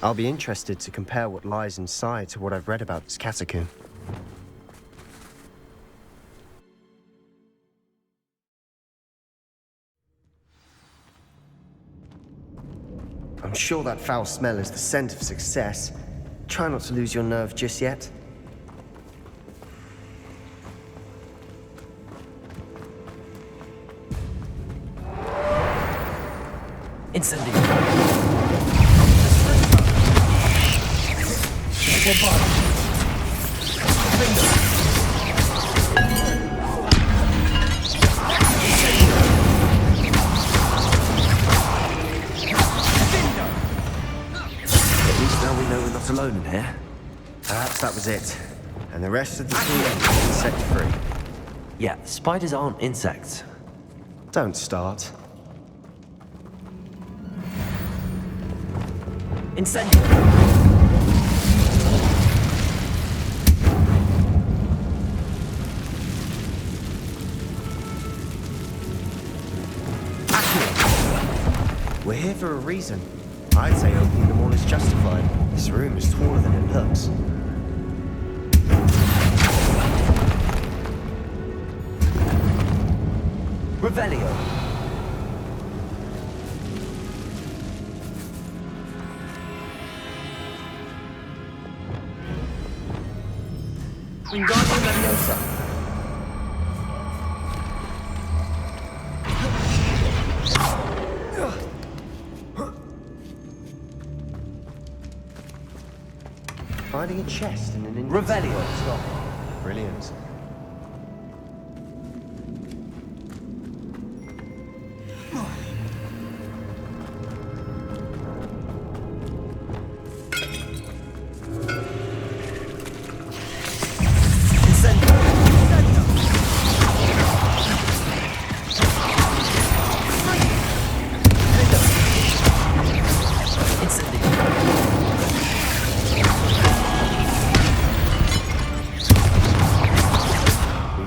I'll be interested to compare what lies inside to what I've read about this catacomb. I'm sure that foul smell is the scent of success. Try not to lose your nerve just yet. Incendio. At least now we know we're not alone in here. Perhaps that was it. And the rest of the team is insect-free. Yeah, spiders aren't insects. Don't start. Incendio. We're here for a reason. I'd say opening them all is justified. This room is taller than it looks. Revelio. Wingardium Leviosa. Finding a chest in an Revelio. Stop. Brilliant.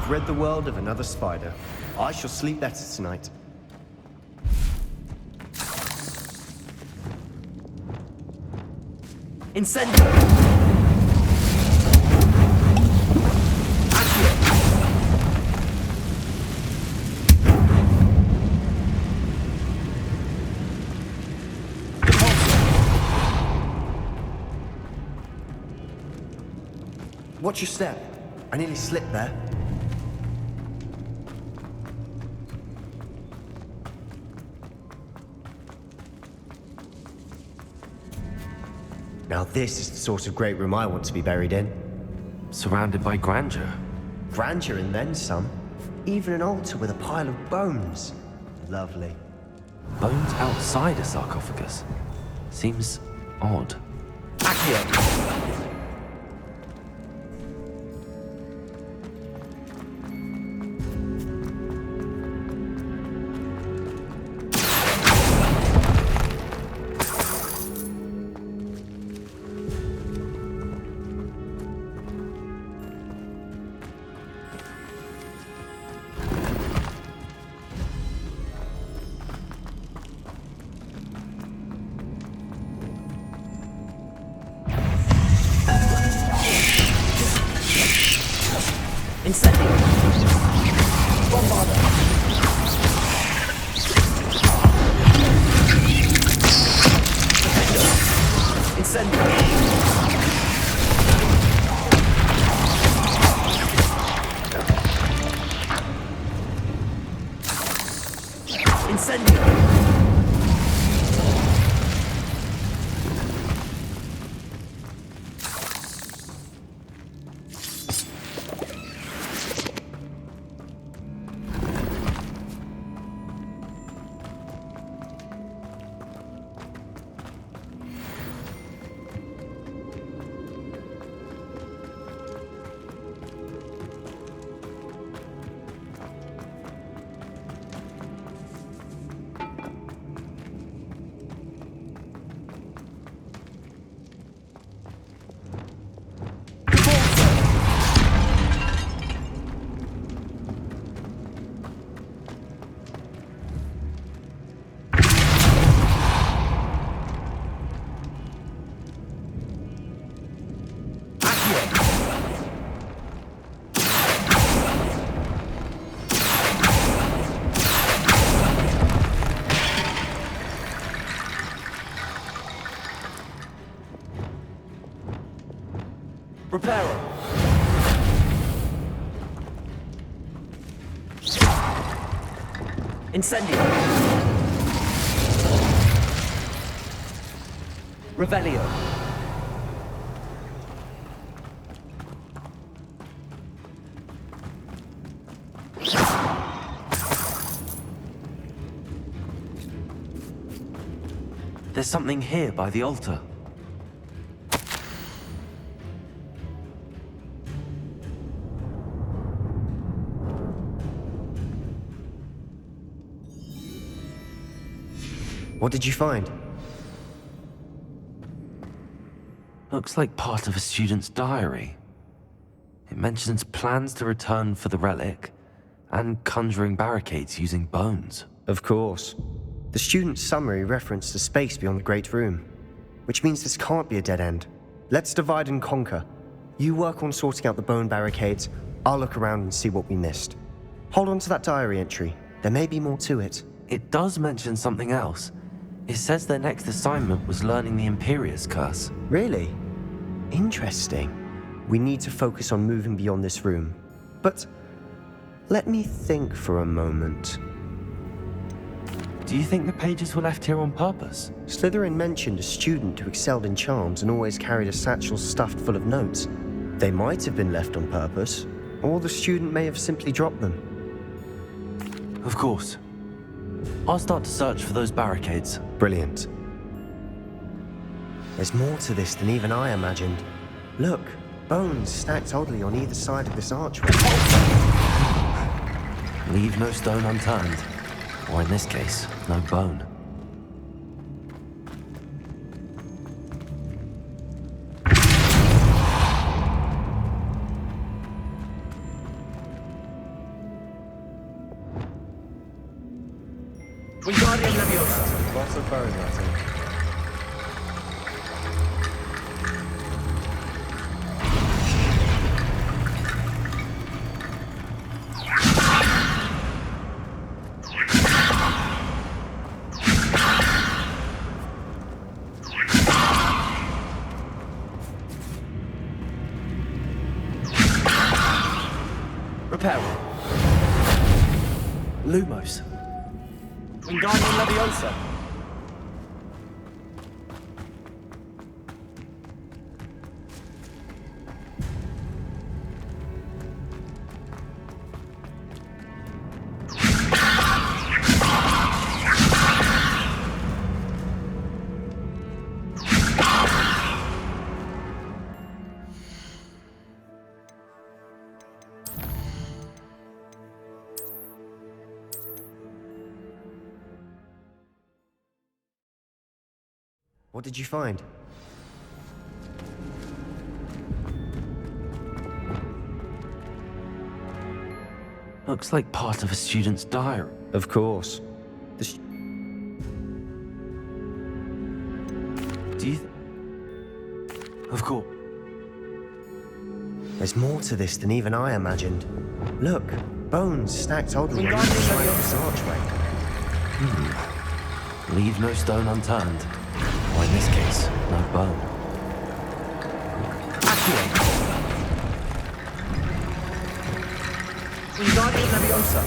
Rid the world of another spider. I shall sleep better tonight. Incendio. Watch your step. I nearly slipped there. Now this is the sort of great room I want to be buried in. Surrounded by grandeur. Grandeur and then some. Even an altar with a pile of bones. Lovely. Bones outside a sarcophagus. Seems odd. Accio. Incendio. Bombarda. Incendio. Incendio. Reparo. Incendio. Revelio. There's something here by the altar. What did you find? Looks like part of a student's diary. It mentions plans to return for the relic and conjuring barricades using bones. Of course. The student's summary referenced the space beyond the Great Room, which means this can't be a dead end. Let's divide and conquer. You work on sorting out the bone barricades, I'll look around and see what we missed. Hold on to that diary entry. There may be more to it. It does mention something else. It says their next assignment was learning the Imperius Curse. Really? Interesting. We need to focus on moving beyond this room. But let me think for a moment. Do you think the pages were left here on purpose? Slytherin mentioned a student who excelled in charms and always carried a satchel stuffed full of notes. They might have been left on purpose, or the student may have simply dropped them. Of course. I'll start to search for those barricades. Brilliant. There's more to this than even I imagined. Look, bones stacked oddly on either side of this archway. Leave no stone unturned. Or in this case, no bone. Wingardium Leviosa. Lots of bone, I think. Reparo. Lumos. Wingardium Leviosa. What did you find? Looks like part of a student's diary. Of course. Do you... Of course. There's more to this than even I imagined. Look, bones stacked oddly on either Wingardium side of this Leviosa. archway. Leave no stone unturned. Or in this case, no bone. Accio. Wingardium Leviosa.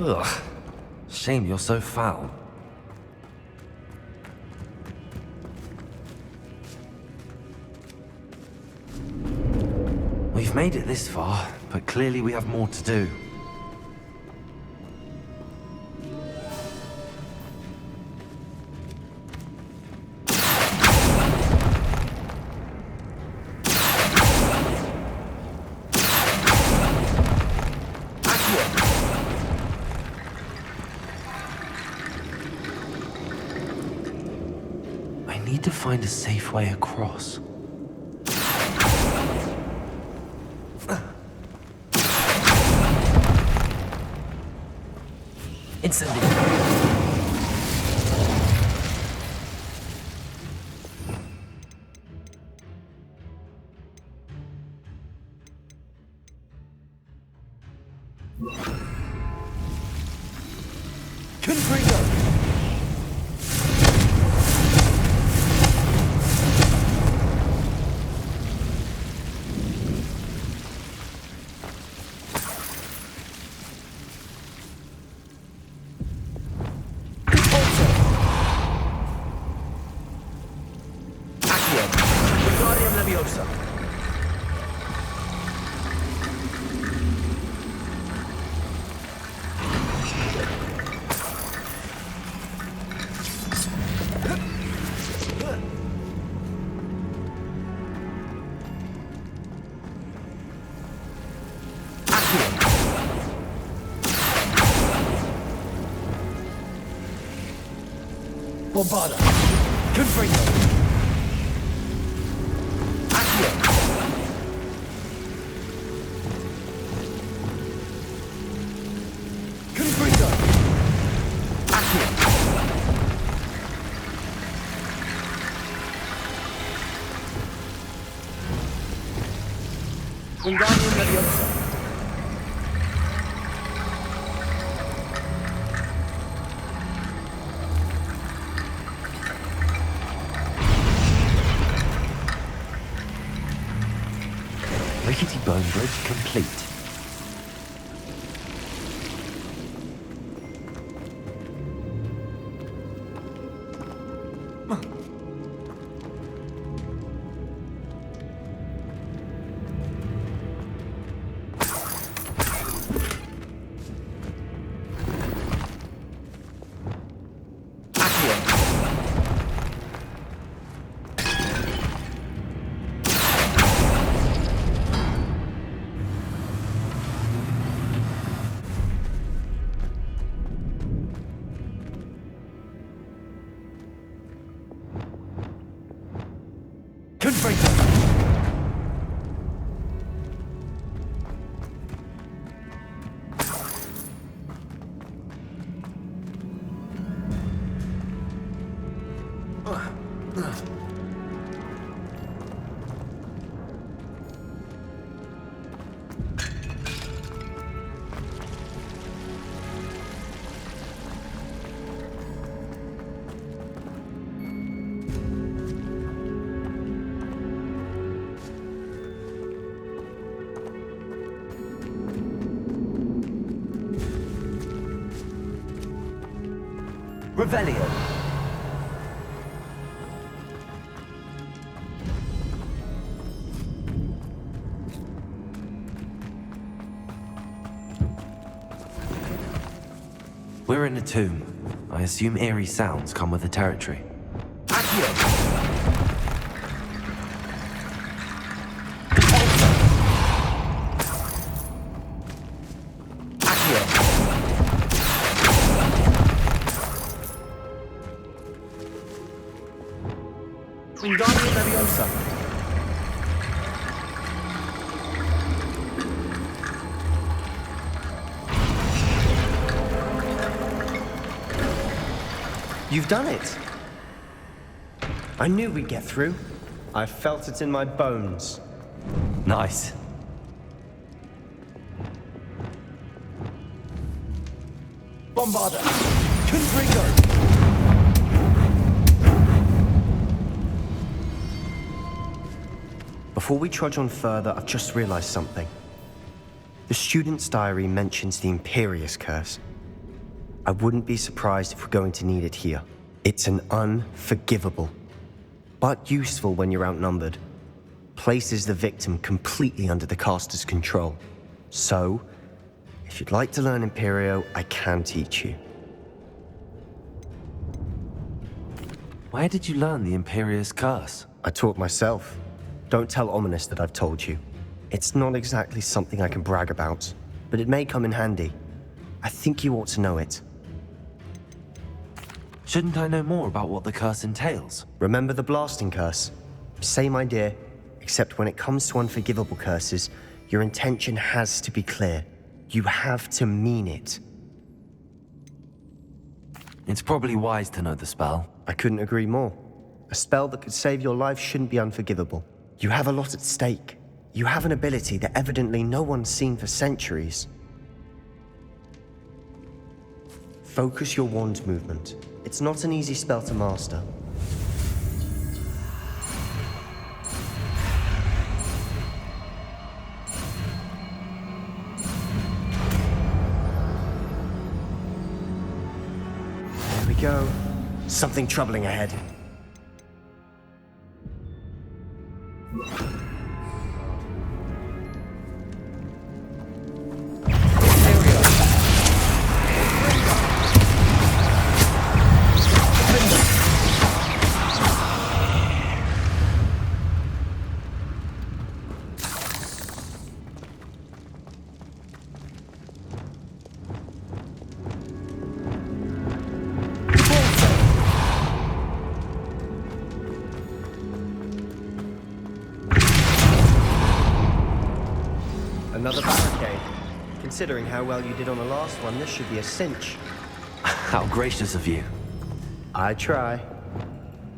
Ugh. Shame you're so foul. We've made it this far, but clearly we have more to do. to find a safe way across. Incendiary. Confringo. Leviosa. Bombarda. Confringo. Wingardium Leviosa. Rickety bone bridge complete. Revelio. We're in a tomb. I assume eerie sounds come with the territory. Accio. Wingardium Leviosa. You've done it. I knew we'd get through. I felt it in my bones. Nice. Bombarda. Confringo. Before we trudge on further, I've just realized something. The student's diary mentions the Imperious Curse. I wouldn't be surprised if we're going to need it here. It's an unforgivable, but useful when you're outnumbered. Places the victim completely under the caster's control. So, if you'd like to learn Imperio, I can teach you. Where did you learn the Imperious Curse? I taught myself. Don't tell Ominous that I've told you. It's not exactly something I can brag about, but it may come in handy. I think you ought to know it. Shouldn't I know more about what the curse entails? Remember the blasting curse? Same idea, except when it comes to unforgivable curses, your intention has to be clear. You have to mean it. It's probably wise to know the spell. I couldn't agree more. A spell that could save your life shouldn't be unforgivable. You have a lot at stake. You have an ability that evidently no one's seen for centuries. Focus your wand movement. It's not an easy spell to master. There we go. Something troubling ahead. Another barricade. Considering how well you did on the last one, this should be a cinch. How gracious of you. I try.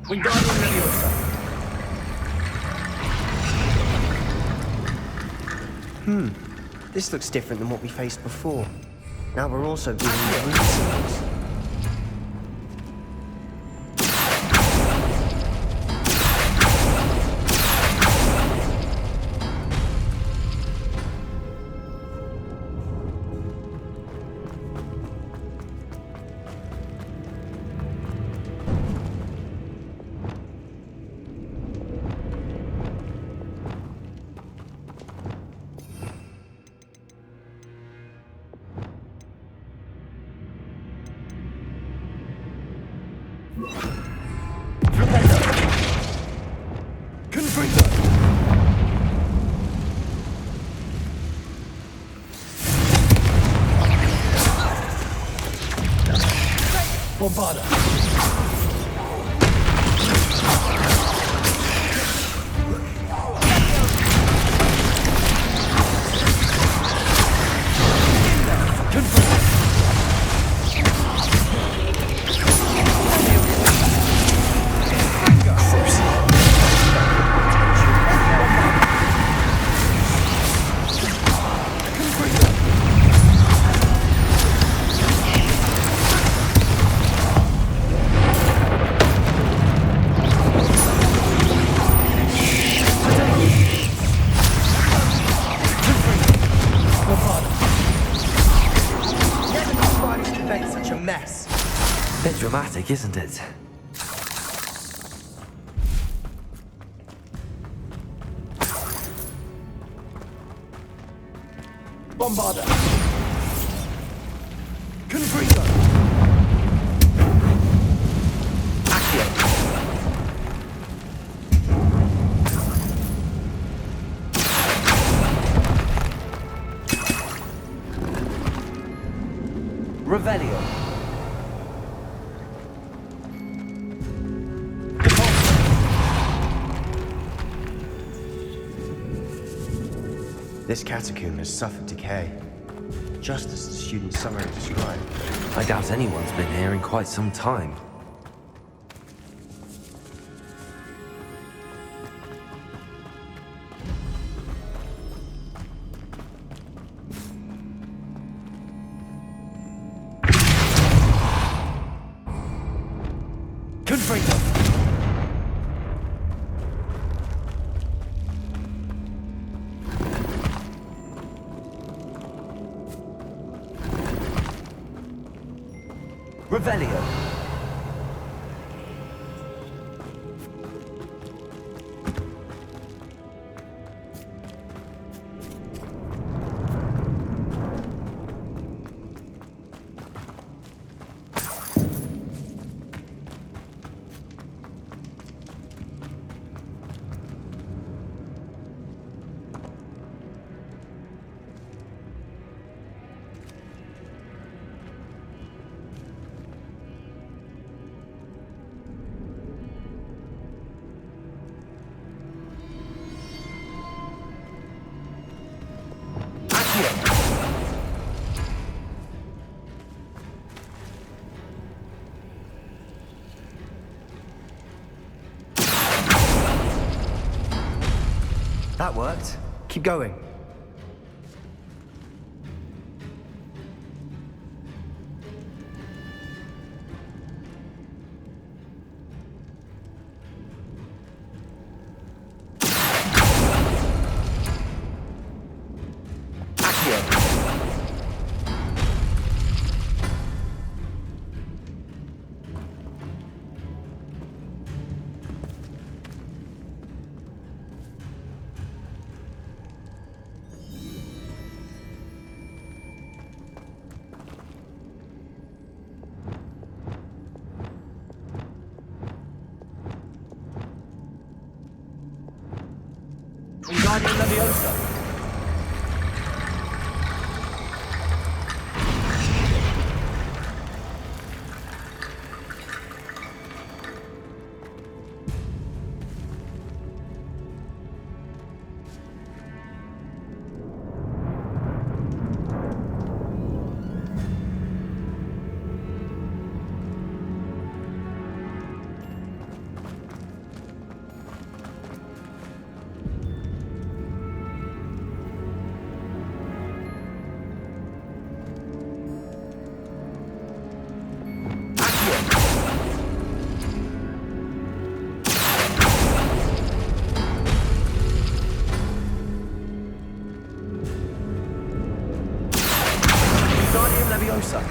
Wingardium Leviosa. This looks different than what we faced before. Now we're also being reasons. Bombarda. Bit dramatic, isn't it? Bombarda. Confringo. Accio. Revelio. This catacomb has suffered decay, just as the student summary described. I doubt anyone's been here in quite some time. Confringo. Revelio. worked. Keep going. Wingardium Leviosa. Wingardium Leviosa.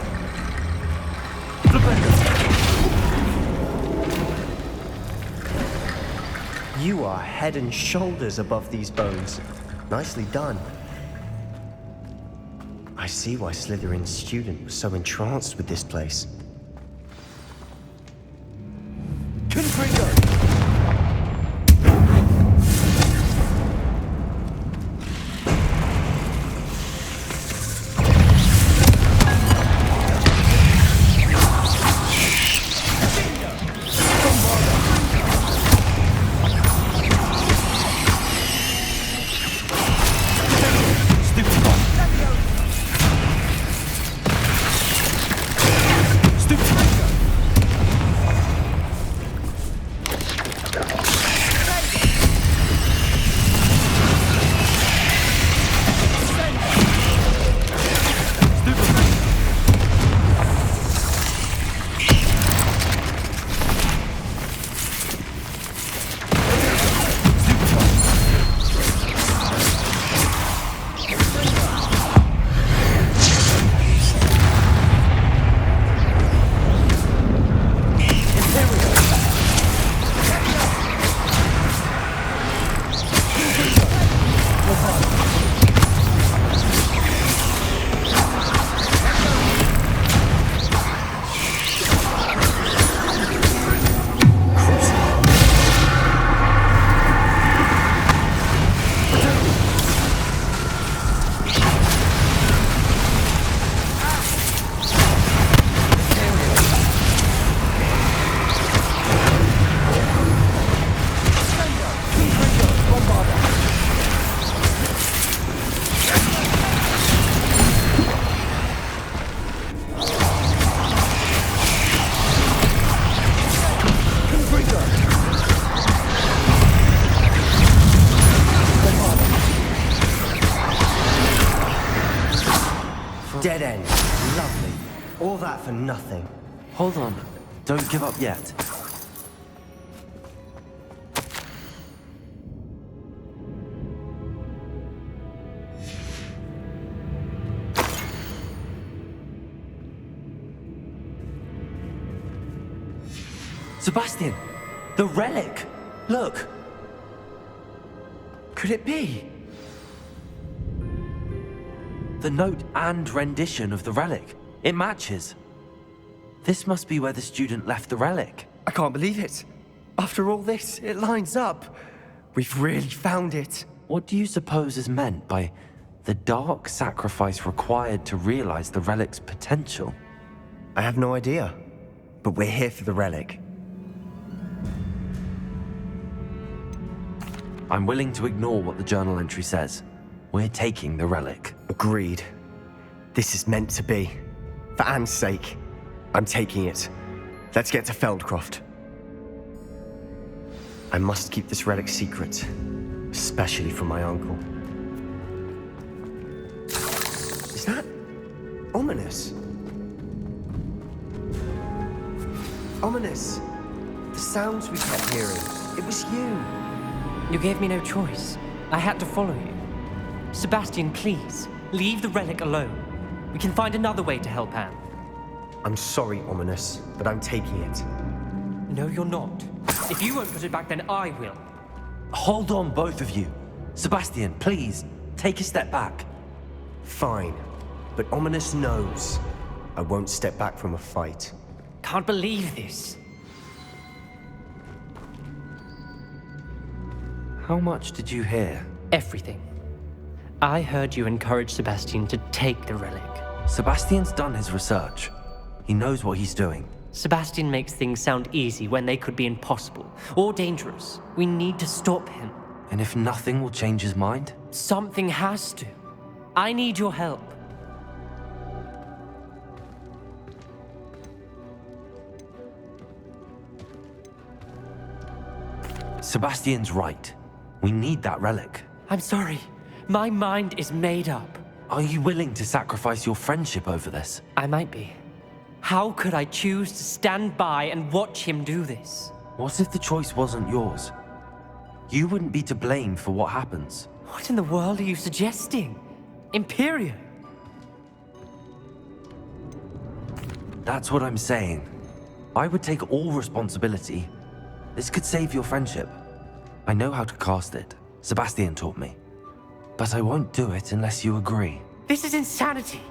You are head and shoulders above these bones. Nicely done. I see why Slytherin's student was so entranced with this place. Confringo. Dead end. Lovely. All that for nothing. Hold on. Don't give up yet. Sebastian! The relic! Look! Could it be? The note and rendition of the relic. It matches. This must be where the student left the relic. I can't believe it. After all this, it lines up. We've really found it. What do you suppose is meant by the dark sacrifice required to realize the relic's potential? I have no idea. But we're here for the relic. I'm willing to ignore what the journal entry says. We're taking the relic. Agreed. This is meant to be. For Anne's sake, I'm taking it. Let's get to Feldcroft. I must keep this relic secret. Especially from my uncle. Is that ominous? Ominous! The sounds we kept hearing. It was you. You gave me no choice. I had to follow you. Sebastian, please, leave the relic alone. We can find another way to help Anne. I'm sorry, Ominous, but I'm taking it. No, you're not. If you won't put it back, then I will. Hold on, both of you. Sebastian, please, take a step back. Fine, but Ominous knows I won't step back from a fight. Can't believe this. How much did you hear? Everything. I heard you encourage Sebastian to take the relic. Sebastian's done his research. He knows what he's doing. Sebastian makes things sound easy when they could be impossible or dangerous. We need to stop him. And if nothing will change his mind? Something has to. I need your help. Sebastian's right. We need that relic. I'm sorry. My mind is made up. Are you willing to sacrifice your friendship over this? I might be. How could I choose to stand by and watch him do this? What if the choice wasn't yours? You wouldn't be to blame for what happens. What in the world are you suggesting? Imperium? That's what I'm saying. I would take all responsibility. This could save your friendship. I know how to cast it. Sebastian taught me. But I won't do it unless you agree. This is insanity.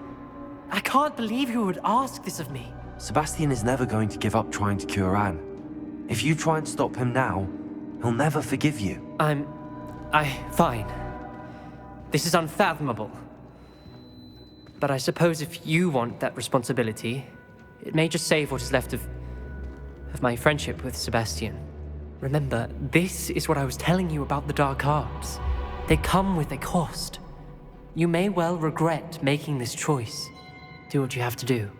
I can't believe you would ask this of me. Sebastian is never going to give up trying to cure Anne. If you try and stop him now, he'll never forgive you. Fine. This is unfathomable. But I suppose if you want that responsibility, it may just save what is left of my friendship with Sebastian. Remember, this is what I was telling you about the dark arts. They come with a cost. You may well regret making this choice. Do what you have to do.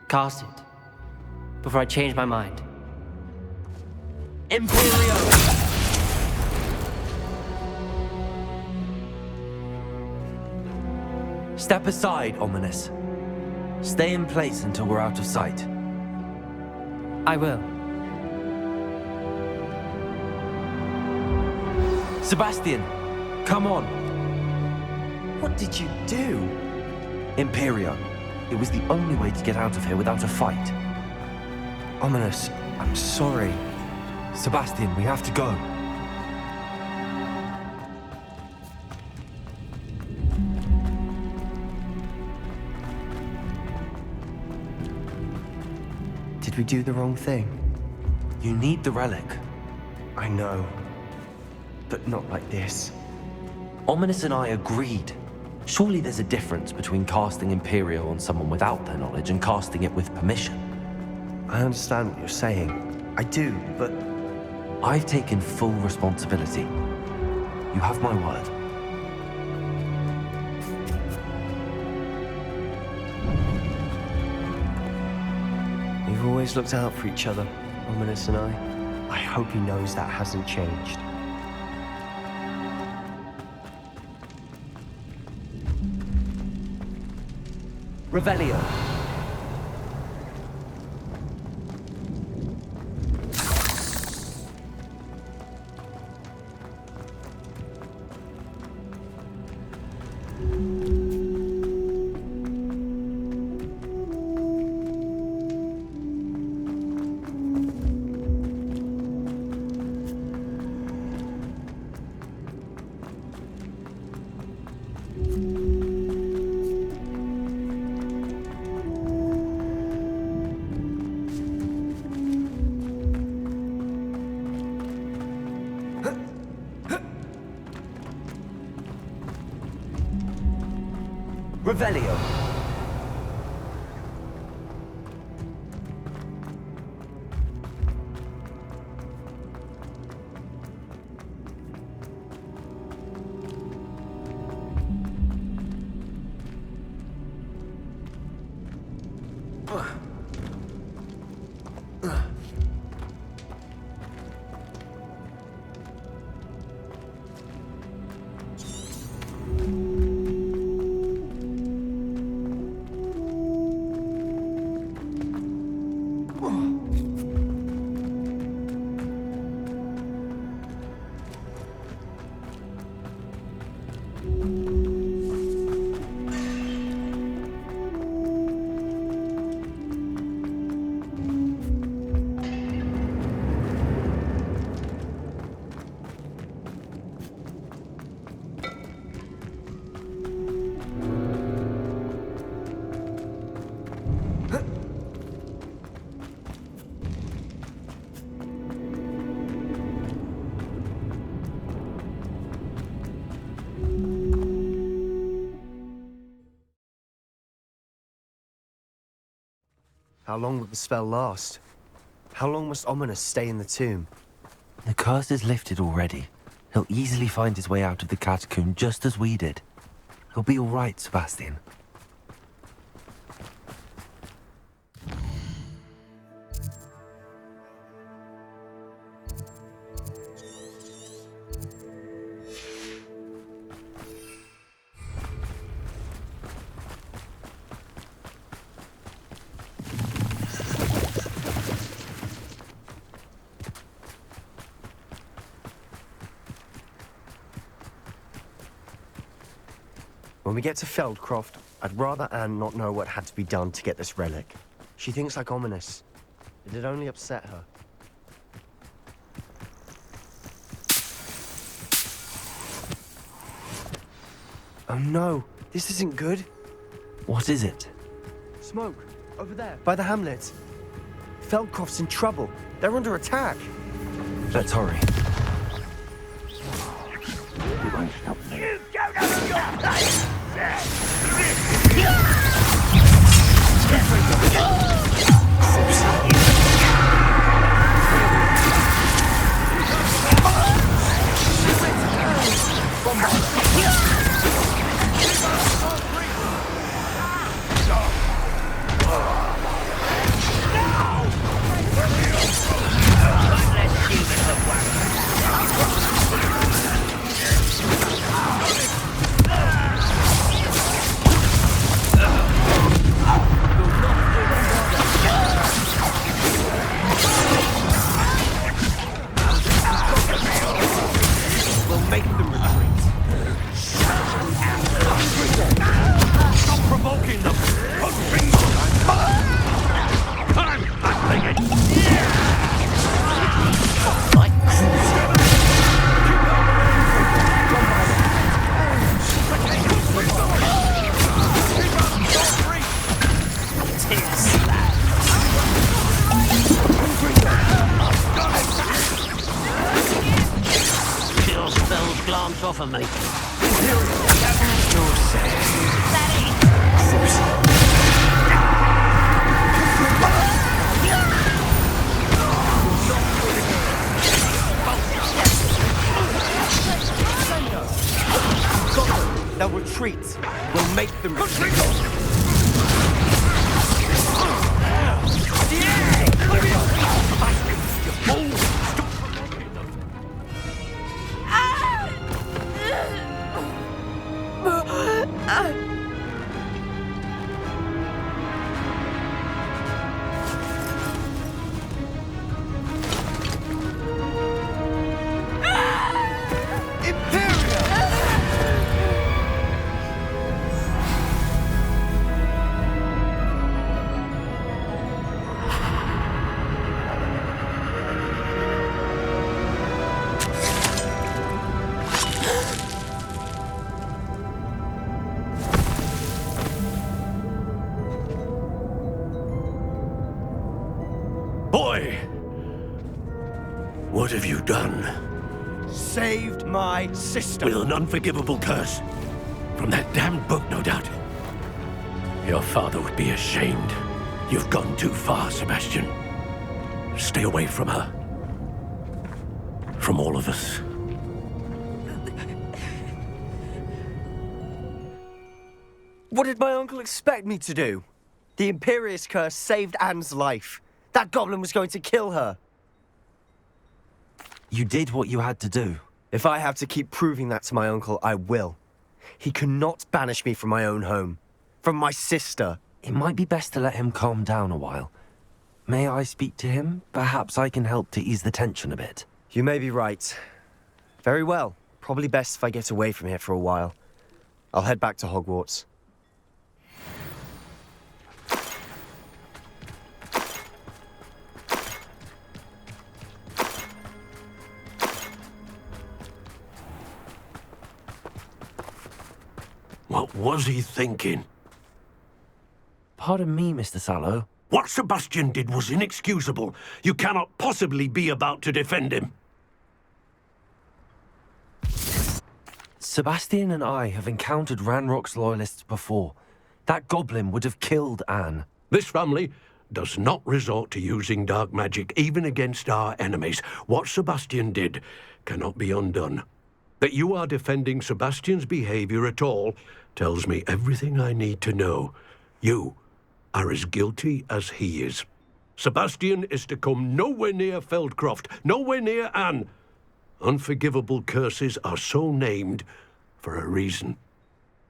Cast it. Before I change my mind. Imperio! Step aside, Ominous. Stay in place until we're out of sight. I will. Sebastian, come on. What did you do? Imperio. It was the only way to get out of here without a fight. Ominous, I'm sorry. Sebastian, we have to go. Did we do the wrong thing? You need the relic. I know. But not like this. Ominous and I agreed. Surely there's a difference between casting Imperio on someone without their knowledge and casting it with permission. I understand what you're saying. I do, but... I've taken full responsibility. You have my word. We've always looked out for each other, Ominous and I. I hope he knows that hasn't changed. Revelio. Revelio. How long will the spell last? How long must Ominous stay in the tomb? The curse is lifted already. He'll easily find his way out of the catacomb just as we did. He'll be all right, Sebastian. When we get to Feldcroft, I'd rather Anne not know what had to be done to get this relic. She thinks like Ominous. It'd only upset her. Oh no, this isn't good. What is it? Smoke, over there, by the hamlet. Feldcroft's in trouble. They're under attack. Let's hurry. You won't stop me. You don't have your place! Off of me. They'll retreat. We'll make them retreat. Boy! What have you done? Saved my sister. With an unforgivable curse. From that damned book, no doubt. Your father would be ashamed. You've gone too far, Sebastian. Stay away from her. From all of us. What did my uncle expect me to do? The Imperious curse saved Anne's life. That goblin was going to kill her. You did what you had to do. If I have to keep proving that to my uncle, I will. He cannot banish me from my own home. From my sister. It might be best to let him calm down a while. May I speak to him? Perhaps I can help to ease the tension a bit. You may be right. Very well. Probably best if I get away from here for a while. I'll head back to Hogwarts. What was he thinking? Pardon me, Mr. Sallow. What Sebastian did was inexcusable. You cannot possibly be about to defend him. Sebastian and I have encountered Ranrock's loyalists before. That goblin would have killed Anne. This family does not resort to using dark magic even against our enemies. What Sebastian did cannot be undone. That you are defending Sebastian's behavior at all tells me everything I need to know. You are as guilty as he is. Sebastian is to come nowhere near Feldcroft, nowhere near Anne. Unforgivable curses are so named for a reason.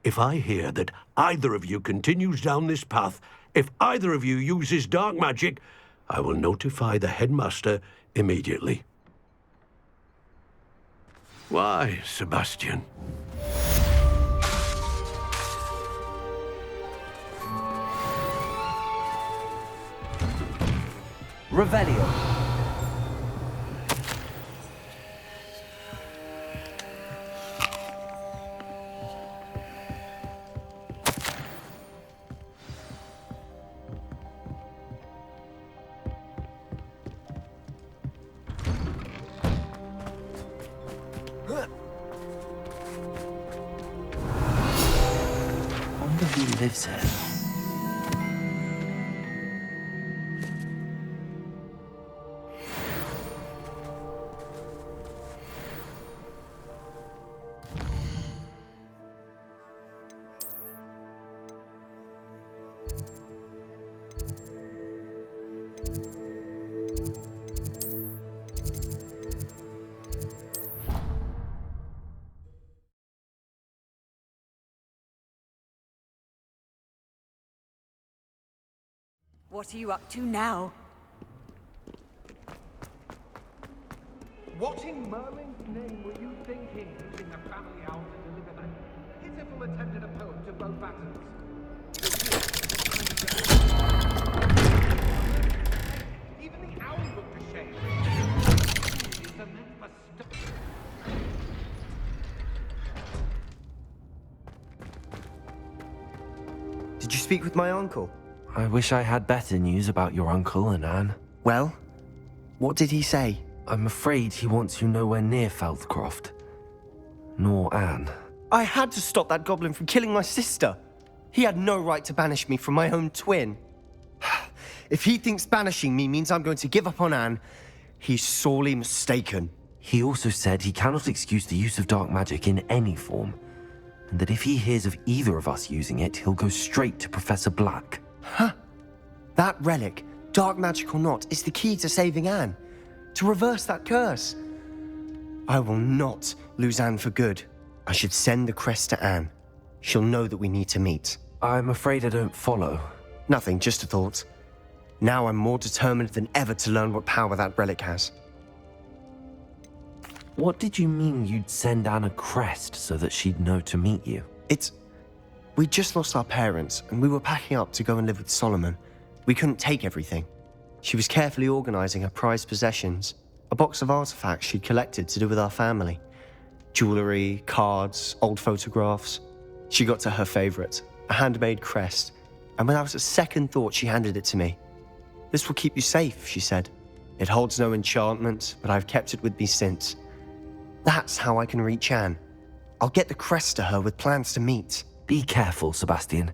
If I hear that either of you continues down this path, if either of you uses dark magic, I will notify the headmaster immediately. Why, Sebastian? Revelio. Wonder who lives here. What are you up to now? What in Merlin's name were you thinking, using the family owl to deliver that pitiful attempt at a poem to both battles? Even the owl looked ashamed. It's a meant for Did you speak with my uncle? I wish I had better news about your uncle and Anne. Well, what did he say? I'm afraid he wants you nowhere near Feldcroft. Nor Anne. I had to stop that goblin from killing my sister. He had no right to banish me from my own twin. If he thinks banishing me means I'm going to give up on Anne, he's sorely mistaken. He also said he cannot excuse the use of dark magic in any form, and that if he hears of either of us using it, he'll go straight to Professor Black. Huh? That relic, dark magic or not, is the key to saving Anne. To reverse that curse. I will not lose Anne for good. I should send the crest to Anne. She'll know that we need to meet. I'm afraid I don't follow. Nothing, just a thought. Now I'm more determined than ever to learn what power that relic has. What did you mean you'd send Anne a crest so that she'd know to meet you? We just lost our parents, and we were packing up to go and live with Solomon. We couldn't take everything. She was carefully organizing her prized possessions, a box of artifacts she'd collected to do with our family. Jewelry, cards, old photographs. She got to her favorite, a handmade crest, and without a second thought, she handed it to me. This will keep you safe, she said. It holds no enchantment, but I've kept it with me since. That's how I can reach Anne. I'll get the crest to her with plans to meet. Be careful, Sebastian.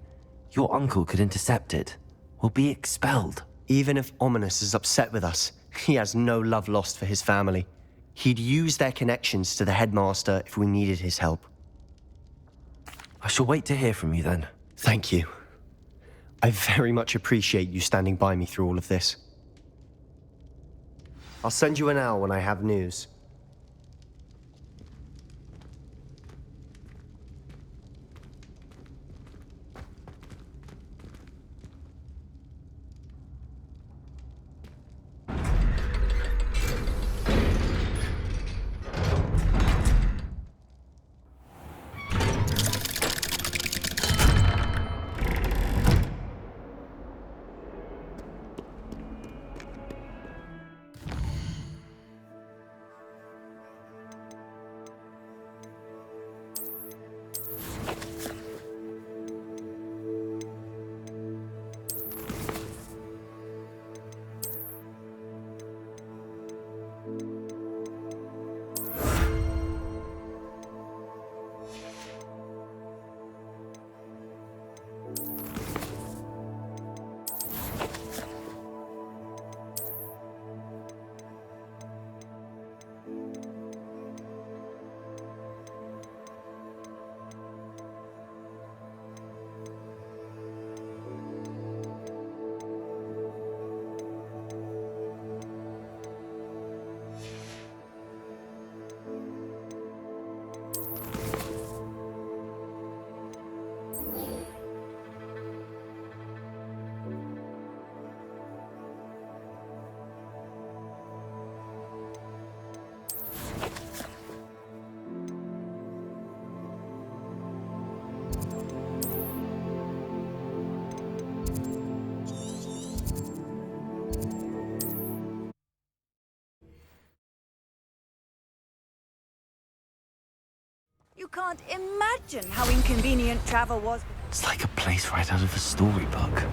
Your uncle could intercept it. We'll be expelled. Even if Ominous is upset with us, he has no love lost for his family. He'd use their connections to the headmaster if we needed his help. I shall wait to hear from you then. Thank you. I very much appreciate you standing by me through all of this. I'll send you an owl when I have news. You can't imagine how inconvenient travel was. It's like a place right out of a storybook.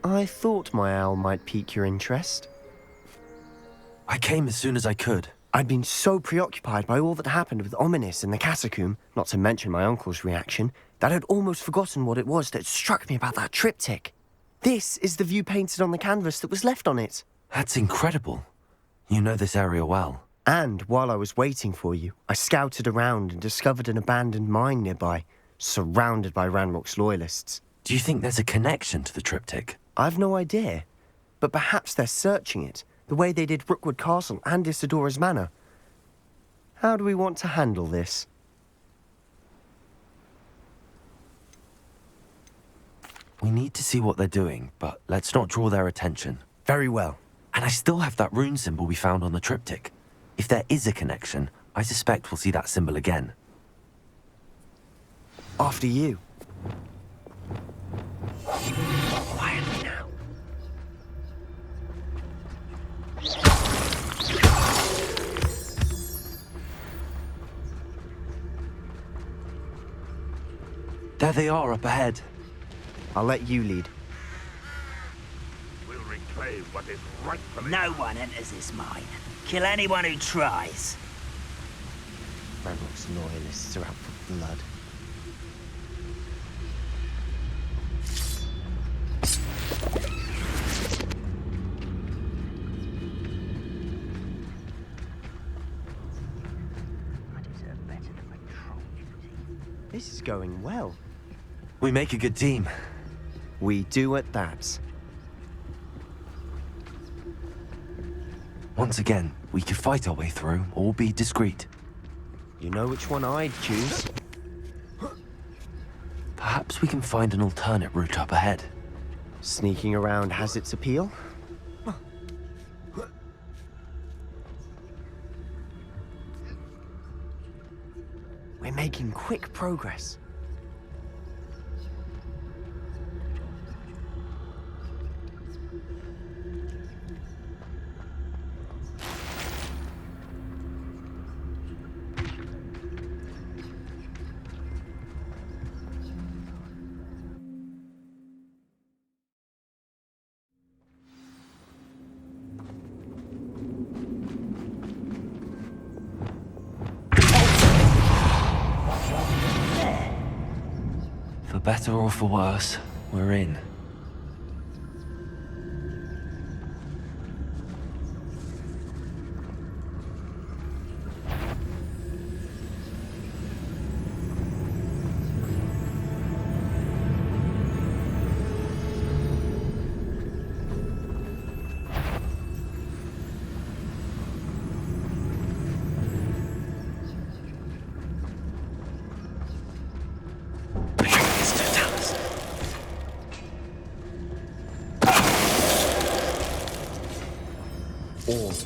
I thought my owl might pique your interest. I came as soon as I could. I'd been so preoccupied by all that happened with Ominis in the catacomb, not to mention my uncle's reaction, that I'd almost forgotten what it was that struck me about that triptych. This is the view painted on the canvas that was left on it. That's incredible. You know this area well. And while I was waiting for you, I scouted around and discovered an abandoned mine nearby, surrounded by Ranrock's loyalists. Do you think there's a connection to the triptych? I've no idea, but perhaps they're searching it, the way they did Rookwood Castle and Isidora's Manor. How do we want to handle this? We need to see what they're doing, but let's not draw their attention. Very well. And I still have that rune symbol we found on the triptych. If there is a connection, I suspect we'll see that symbol again. After you. Quietly now. There they are up ahead. I'll let you lead. We'll reclaim what is rightfully. No one enters this mine. Kill anyone who tries. Ranrock's loyalists are out for blood. This is going well. We make a good team. We do at that. Once again, we could fight our way through or be discreet. You know which one I'd choose. Perhaps we can find an alternate route up ahead. Sneaking around has its appeal. We're making quick progress. For better or for worse, we're in.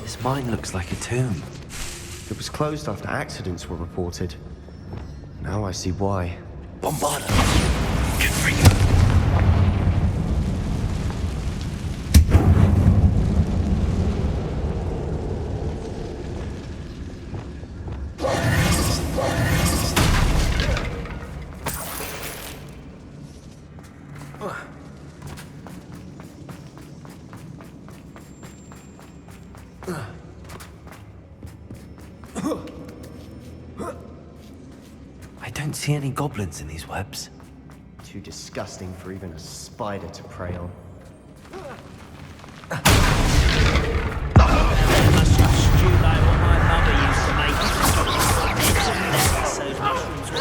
This mine looks like a tomb. It was closed after accidents were reported. Now I see why. Bombarda! Get free! see any goblins in these webs? Too disgusting for even a spider to prey on. Must have stew like what my mother used to make. Those mushrooms were.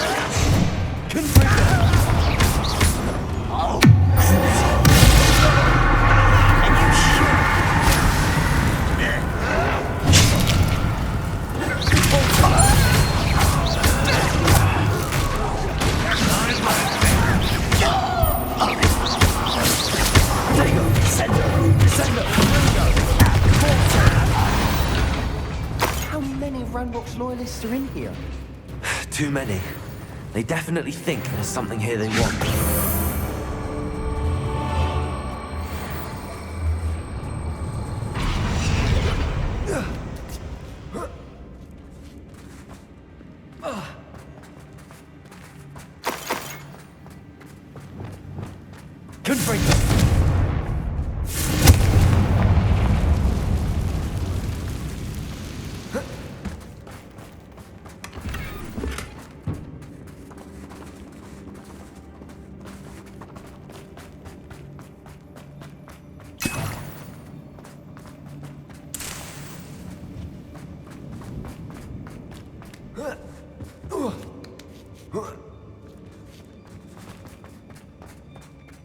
How many Ravenclaw loyalists are in here? Too many. They definitely think there's something here they want.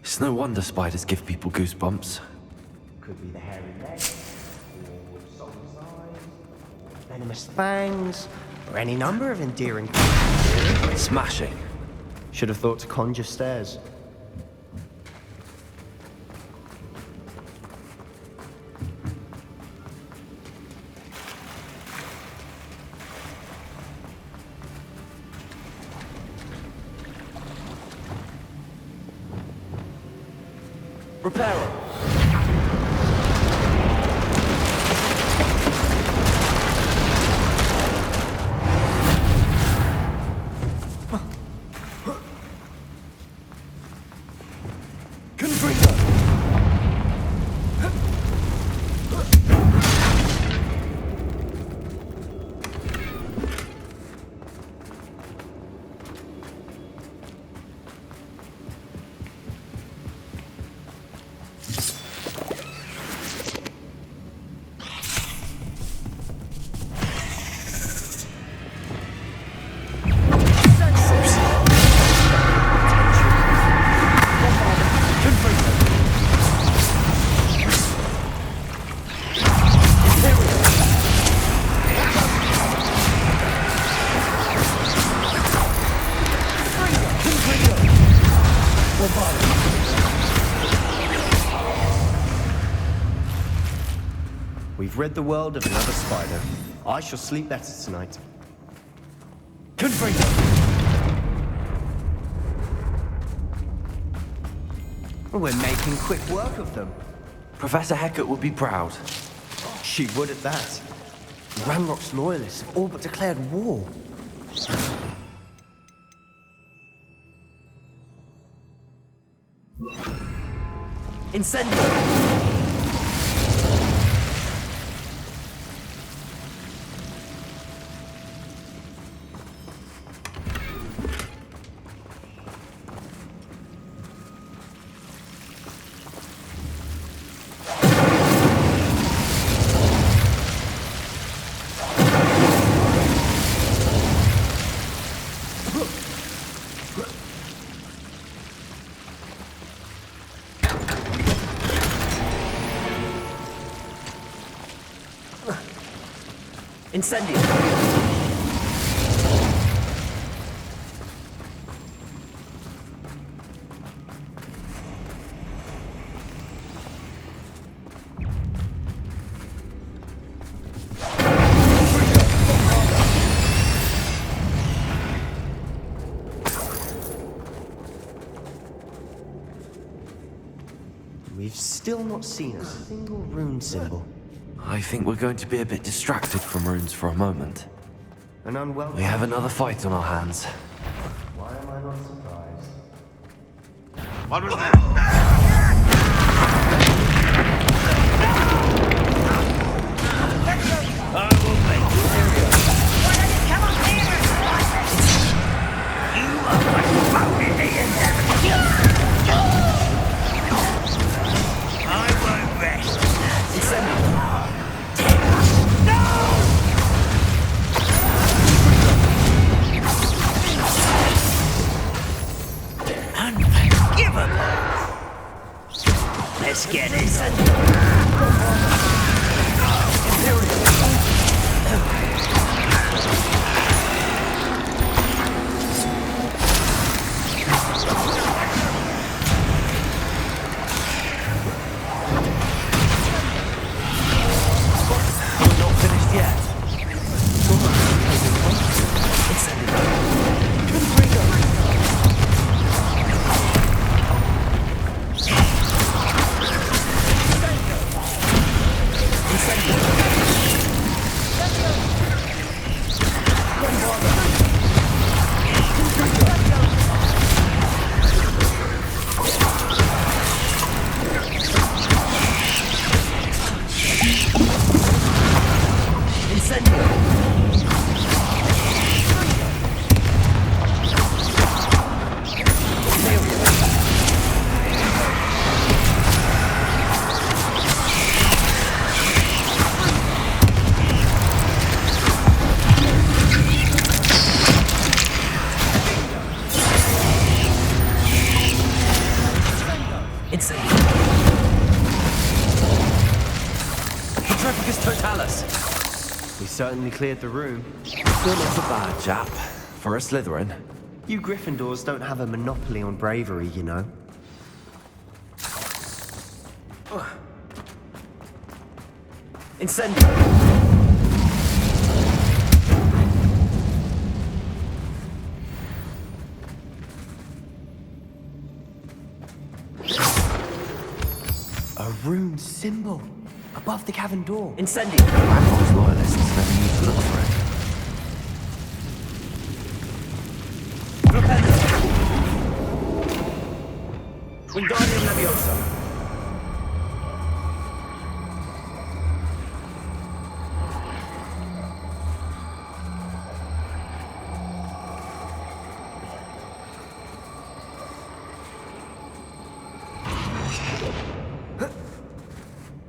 It's no wonder spiders give people goosebumps. Could be the hairy legs, or solar eyes, or venomous fangs, or any number of endearing things. Smashing. Should have thought to conjure stairs. Reparo. We've rid the world of another spider. I shall sleep better tonight. We're making quick work of them. Professor Hecat would be proud. She would at that. Ranrock's loyalists have all but declared war. Incendio! Incendio! We've still not seen a single rune symbol. I think we're going to be a bit distracted from runes for a moment. An unwelcome. We have another fight on our hands. Why am I not surprised? What was that? I will make you. Why don't you come up here? You are I won't rest. Unforgivable. Let's get this. We certainly cleared the room. Still not a bad chap. For a Slytherin. You Gryffindors don't have a monopoly on bravery, you know. Incendio. A rune symbol above the cavern door. Incendio. Ravenclaw's loyalists never need to look for it. Wingardium Leviosa.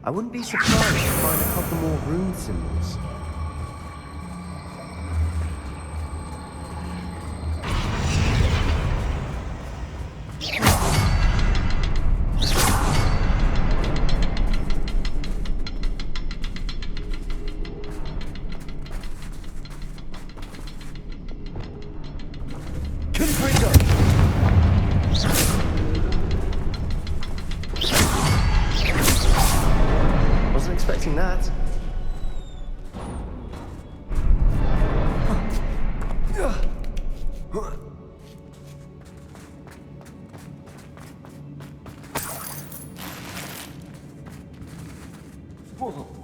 I wouldn't be surprised to find a couple more rune symbols. Wasn't expecting that. Whoa.